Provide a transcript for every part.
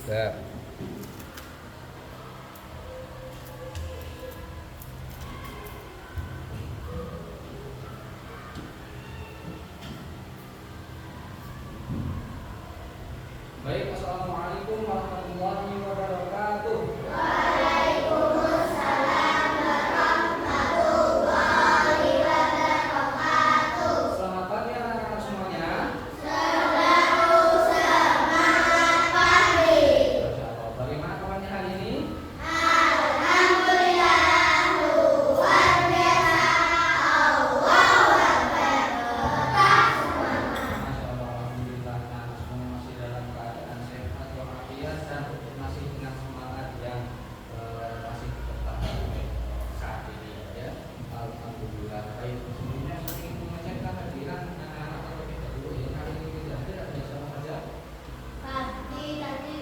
Ya. Baik, assalamualaikum warahmatullahi wabarakatuh. Waalaikumsalam warahmatullahi wabarakatuh. Selamat pagi anak-anak semuanya. Selalu semangat pagi. Masya Allah. Bagaimana kabarnya hari ini? Alhamdulillah luar biasa. Allahu Akbar. Tetap semangat. Masya Allah, alhamdulillah anak semua masih dalam keadaan sehat walafiat dan masih dengan semangat yang masih tetap saat ini ya. Alhamdulillah. Baik, sebelumnya saya ingin mengecek kehadiran anak-anak terlebih dahulu ya. Hari ini tidak ada siapa saja. Tadi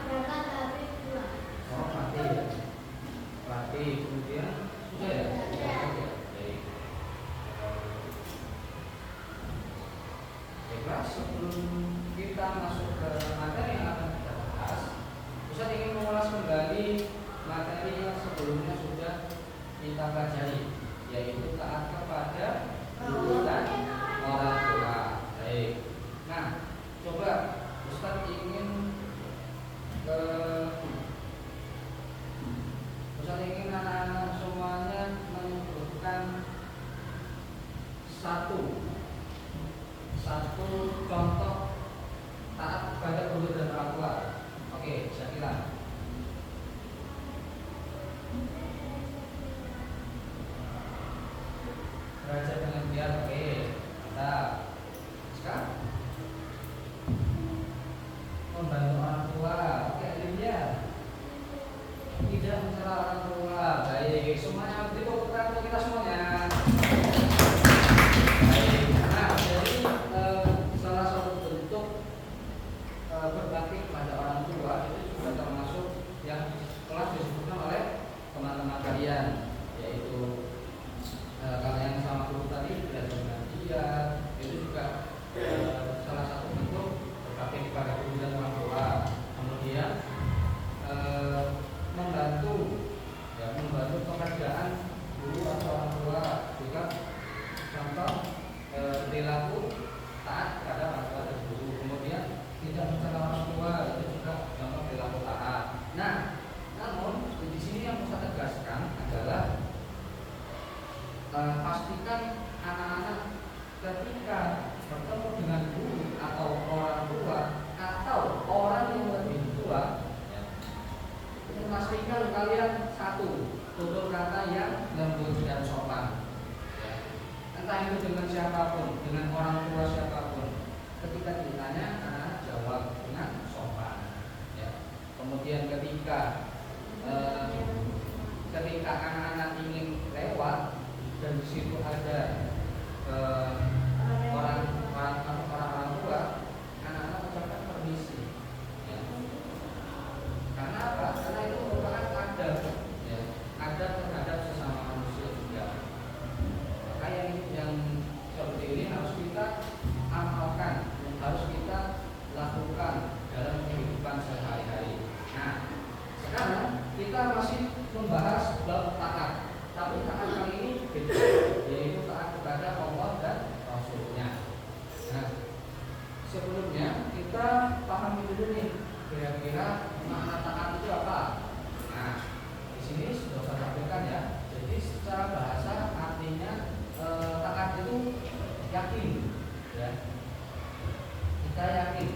berangkat dari pulang. Oh, mati ya. Mati, kemudian sudah ya? Sudah. Baik. Baiklah, sebelum kita masuk ke materi yang akan kita bahas, Ustaz ingin mengulas kembali materi yang sebelumnya sudah kita pelajari, yaitu taat kepada guru dan orang tua. Baik. Nah, coba Ustaz ingin Ustaz ingin anak-anak semuanya menyebutkan satu contoh taat kepada guru dan orang tua. Oke, silakan. Belajar dengan biar, oke. Mantap. Sekarang membantu orang tua, oke, Lydia. Tidak mencela orang tua. Baik, semuanya tepuk tangan untuk kita semuanya. Baik. Nah, jadi salah satu bentuk berbakti kepada orang tua itu juga termasuk yang telah disebutkan oleh teman-teman kalian, yaitu kalian sama guru tadi belajar dengan dia, itu juga salah satu bentuk berbakti kepada guru dan orang tua. Kemudian membantu pekerjaan guru atau orang tua juga contoh perilaku taat kepada orang tua dan guru. Kemudian tidak mencela orang tua itu juga contoh perilaku taat. Nah, namun di sini yang saya tegaskan adalah pastikan anak-anak ketika bertemu dengan guru atau orang tua atau orang yang lebih tua, memastikan kalian satu tutur kata yang lembut dan sopan. Entah itu dengan siapapun, dengan orang tua siapapun, ketika ditanya anak jawab dengan sopan. Ya. Kemudian ketika anak-anak ingin lewat dan di situ ada orang tua, anak-anak ucapkan permisi. Ya. Karena apa? Karena itu merupakan adab, ya, adab terhadap sesama manusia juga. Maka yang seperti ini harus kita amalkan, harus kita lakukan dalam kehidupan sehari-hari. Nah, sekarang kita masih membahas bab taat, tapi taat kali ini beda, yaitu taat kepada Allah dan Rasulnya. Nah, sebelumnya kita pahami dulu nih, kira-kira makna taat itu apa? Nah, di sini sudah saya sampaikan ya. Jadi secara bahasa artinya taat itu yakin, ya. Kita yakin,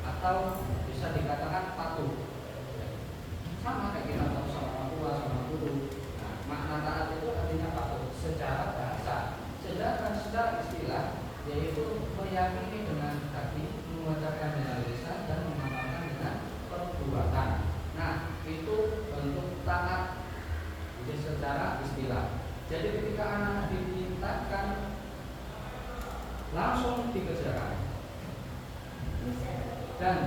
atau bisa dikatakan patuh. Sama kayak kita tahu sama orang tua, sama guru. Nah, makna taat itu artinya patuh secara bahasa. Sedangkan secara istilah yaitu meyakini dengan hati, mengucapkan dengan lisan dan mengamalkan dengan perbuatan. Nah, itu bentuk taat jadi secara istilah. Jadi ketika anak diperintahkan langsung dikerjakan dan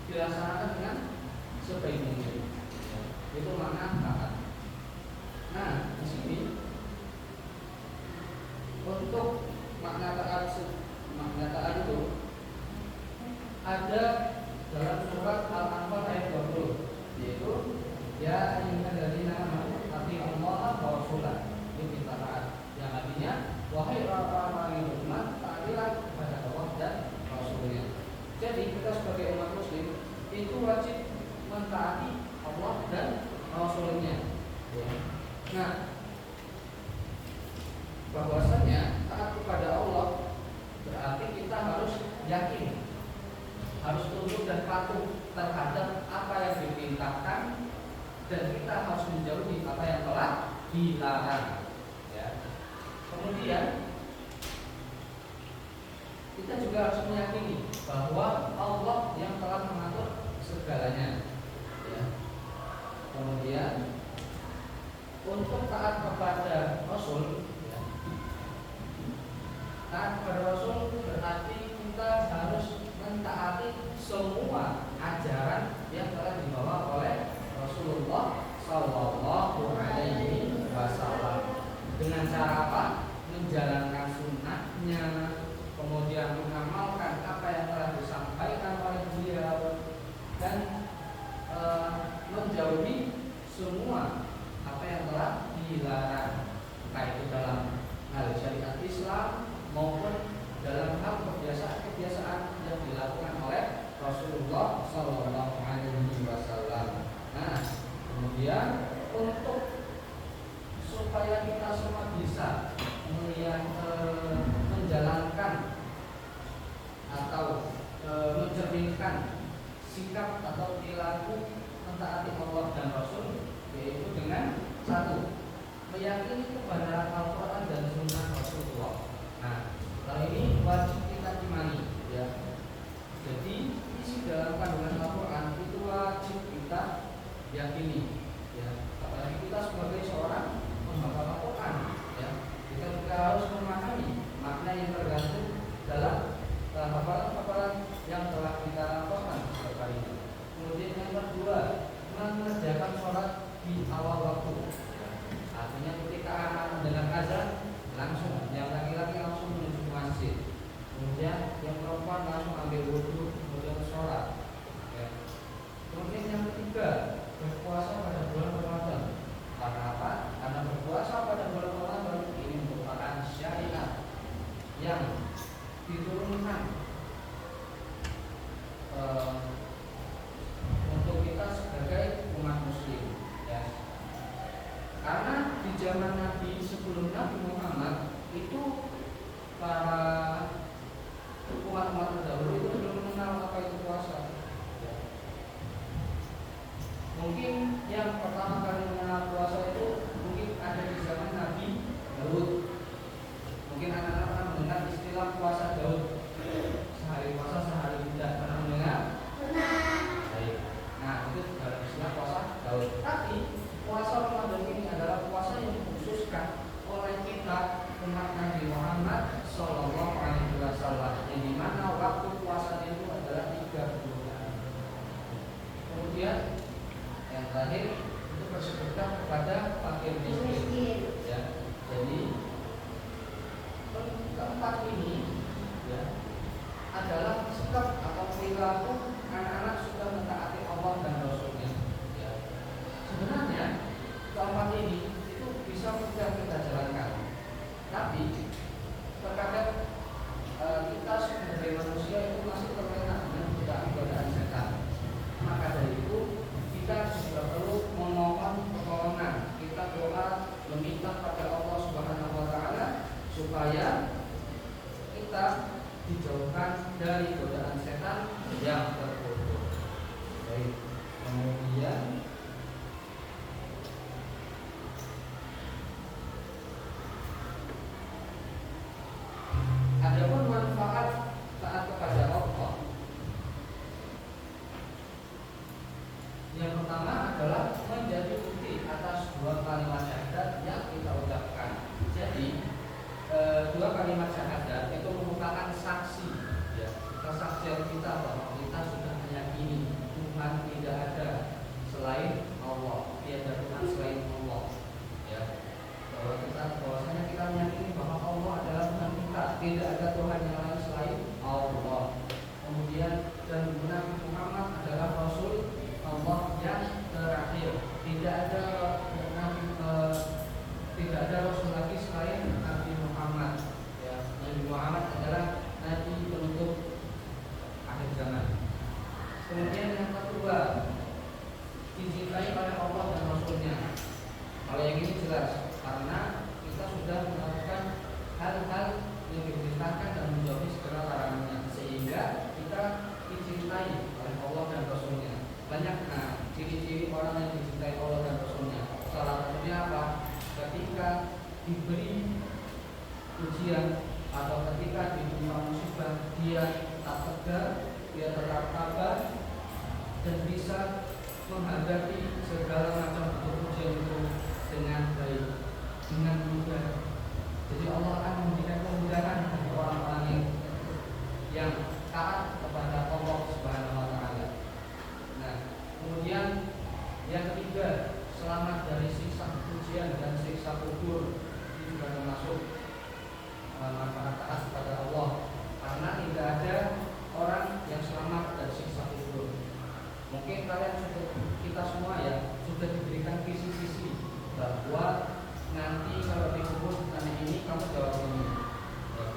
dilaksanakan dengan sebaik mungkin. Itu makna taat. Nah, di sini untuk makna taat itu ada dalam surat Al-Anfal ayat 20, yaitu ya ayyuhalladzina amanu atiiullaha wa rasulahu, ini kita taat, yang artinya wahai orang-orang yang beriman, taatilah kepada Allah dan Rasulnya. Jadi kita sebagai umat muslim itu wajib mentaati Allah dan Rasulnya. Nah, bahwasanya taat kepada Allah berarti kita harus yakin, harus tunduk dan patuh terhadap apa yang diperintahkan, dan kita harus menjauhi apa yang telah dilarang. Ya. Kemudian kita juga harus meyakini bahwa Allah yang telah mengatur segalanya. Ya. Kemudian untuk taat kepada Rasul, ya, taat kepada Rasul berarti kita harus mentaati semua ajaran yang telah dibawa oleh Rasulullah Sallallahu Alaihi Wasallam. Dengan cara apa? Menjalankan sunnahnya, kemudian mengamalkan apa yang telah disampaikan oleh beliau, dan menjauhi semua apa yang telah dilarang, baik itu dalam hal syariat Islam maupun dalam hal kebiasaan-kebiasaan yang dilakukan oleh Rasulullah Sallallahu Alaihi Wasallam. Nah, kemudian untuk supaya kita semua bisa menjalankan atau mencerminkan sikap atau perilaku mentaati Allah dan Rasul, yaitu dengan satu, meyakini kebenaran Al-Quran dan Sunnah Rasulullah. Nah, hal ini wajib kita imani, ya. Jadi isi dalam kandungan Al-Quran itu wajib kita yakini, ya. Apalagi kita sebagai seorang penghafal Al-Quran, ya, kita juga harus memahami makna yang tergantung dalam hafalan-hafalan yang telah kita hafalkan setiap hari. Kemudian yang kedua, mengerjakan sholat di awal waktu. Artinya ketika anak mendengar azan, langsung yang laki-laki langsung menuju masjid. Kemudian yang perempuan langsung ambil wudhu, kemudian sholat. Ya. Kemudian yang ketiga, berpuasa pada bulan Ramadan. Karena apa? Karena berpuasa pada bulan Ramadan ini merupakan syariat yang diturunkan untuk kita sebagai umat muslim, ya. Karena di zaman Nabi sebelum Nabi Muhammad itu para umat-umat terdahulu itu belum mengenal apa itu puasa. Ya. Mungkin yang pertama kali mengenal puasa itu mungkin ada di zaman Nabi Daud. Mungkin anak-anak pernah mendengar istilah puasa Daud. Sehari puasa, sehari tidak. Pernah mendengar? Pernah. Baik. Nah, itu dalam istilah puasa Daud. Tapi puasa Ramadan ini adalah puasa yang dikhususkan oleh kita umat Nabi Muhammad Sallallahu Alaihi Wasallam, yang dimana waktu puasanya itu adalah 30 hari. Kemudian yang terakhir itu bersedekah kepada fakir miskin. Ya, jadi keempat ini, ya, adalah sikap atau perilaku anak-anak sudah mentaati Allah dan Rasulnya. Ya. Sebenarnya keempat ini itu bisa mudah kita jalankan, tapi terkadang kita sebagai manusia itu masih terlena dengan godaan setan. Maka dari itu kita juga perlu memohon pertolongan. Kita doa meminta pada Allah Subhanahu Wa Taala supaya kita dijauhkan dari godaan setan yang terkutuk. Baik. Kemudian adapun manfaat taat kepada Allah, yang pertama adalah menjadi bukti atas dua kalimat syahadat yang kita ucapkan. Jadi dua kalimat syahadat itu merupakan saksi, ya, kesaksian kita bahwa kita sudah meyakini Tuhan tidak ada selain Allah, tiada Tuhan selain Allah, ya. Bahwasanya kita meyakini bahwa Allah adalah Tuhan kita, tidak ada Tuhan yang lain selain Allah. Kemudian dan dicintai oleh Allah dan Rasulnya. Banyak ciri-ciri orang yang dicintai Allah dan Rasulnya. Salah satunya apa? Ketika diberi ujian atau ketika ditimpa musibah, dia tetap tegar, dia tetap tabah, dan bisa menghadapi segala macam bentuk ujian itu dengan baik, dengan mudah. Jadi Allah akan memberikan kemudahan bagi orang-orang yang taat kepada Allah Subhanahu wa taala. Nah, kemudian yang ketiga, selamat dari siksa ujian dan siksa kubur. Ini juga termasuk manfaat taat kepada Allah, karena tidak ada orang yang selamat dari siksa kubur. Mungkin kalian kita semua ya sudah diberikan kisi-kisi bahwa nanti kalau dikubur tanya ini kamu jawab ini. Ya.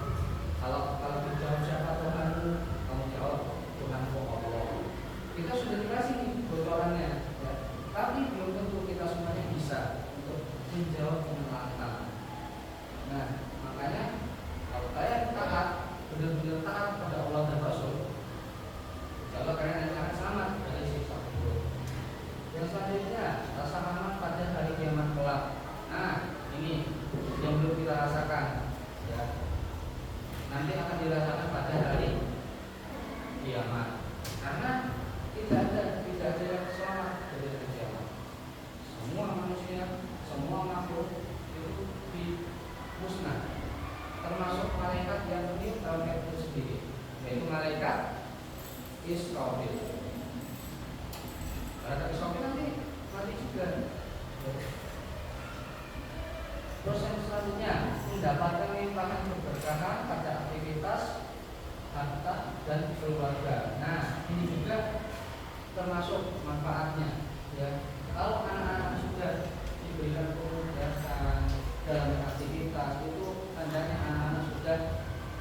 Kalau dijawab siapa Tuhanmu, kamu jawab Tuhanku Allah. Kita sudah dikasih bocorannya, ya. Tapi belum tentu kita semuanya bisa untuk menjawab dengan lantang. Nah, makanya kalau kalian taat, benar-benar taat pada Allah dan Rasul, kalau kalian akan selamat dari siksa kubur. Yang selanjutnya, rasa aman pada hari kiamat kelak. Nah, ini yang belum kita rasakan, ya. Nanti akan dirasakan pada hari kiamat. Karena tidak ada yang selamat dari hari kiamat. Semua manusia, semua makhluk itu dimusnah, termasuk malaikat yang menimpa itu sendiri, yaitu malaikat Israfil. Malaikat Israfil nanti mati juga. Terus yang selanjutnya, mendapatkan limpahan keberkahan pada aktivitas, harta, dan keluarga. Nah, ini juga termasuk manfaatnya, ya. Kalau anak-anak sudah diberikan kemudahan dalam aktivitas, itu tandanya anak-anak sudah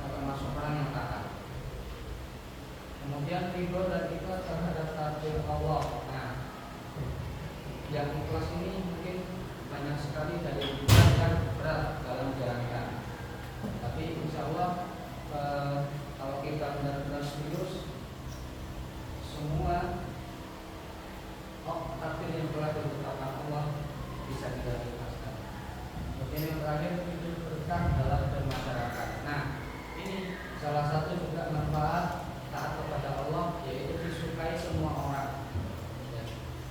termasuk orang yang taat. Kemudian ridho dan ikhlas terhadap takdir Allah. Nah, yang ikhlas ini mungkin banyak sekali dari kita yang berat dalam menjalankan. Tapi insya Allah kalau kita benar-benar serius, semua takdir yang telah ditetapkan Allah bisa kita ikhlaskan. Kemudian yang terakhir itu berkah dalam bermasyarakat. Nah, ini salah satu juga manfaat taat kepada Allah, yaitu disukai semua orang. Ya.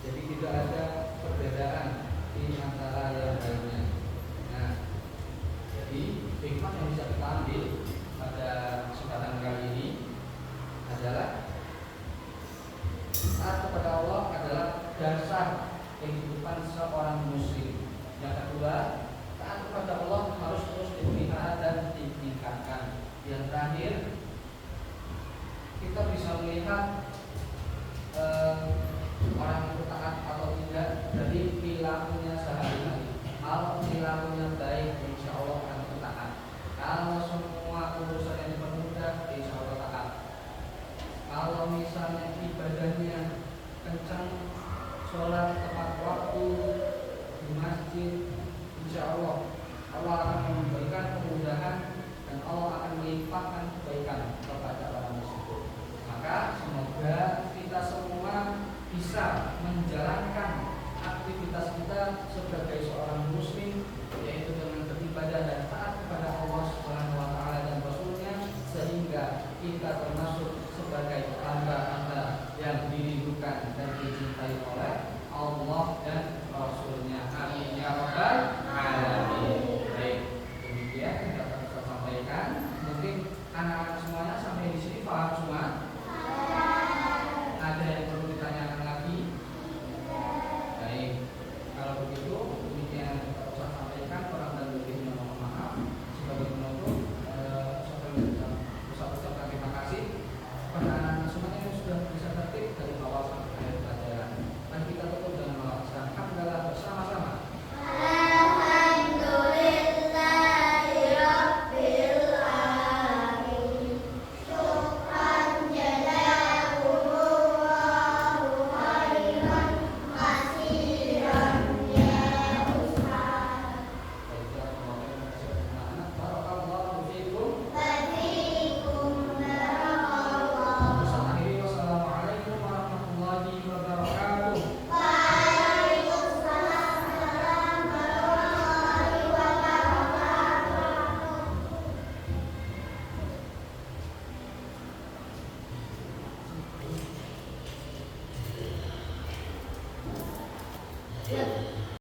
Jadi tidak ada perbedaan di antara yang lainnya. Nah, jadi hikmah yang bisa kita ambil pada kesempatan kali ini adalah taat kepada Allah adalah dasar kehidupan seorang muslim. Yang kedua, taat kepada Allah harus terus dipelihara dan ditingkatkan. Yang terakhir, kita bisa melihat orang itu taat atau tidak dari perilakunya sehari-hari. Kalau perilakunya baik, insya Allah akan taat. Kalau semua urusan yang dipermudah, insya Allah taat. Kalau misalnya ibadahnya kencang, sholat tepat waktu di masjid, insya Allah akan memberikan kemudahan dan Allah akan melimpahkan kebaikan kepada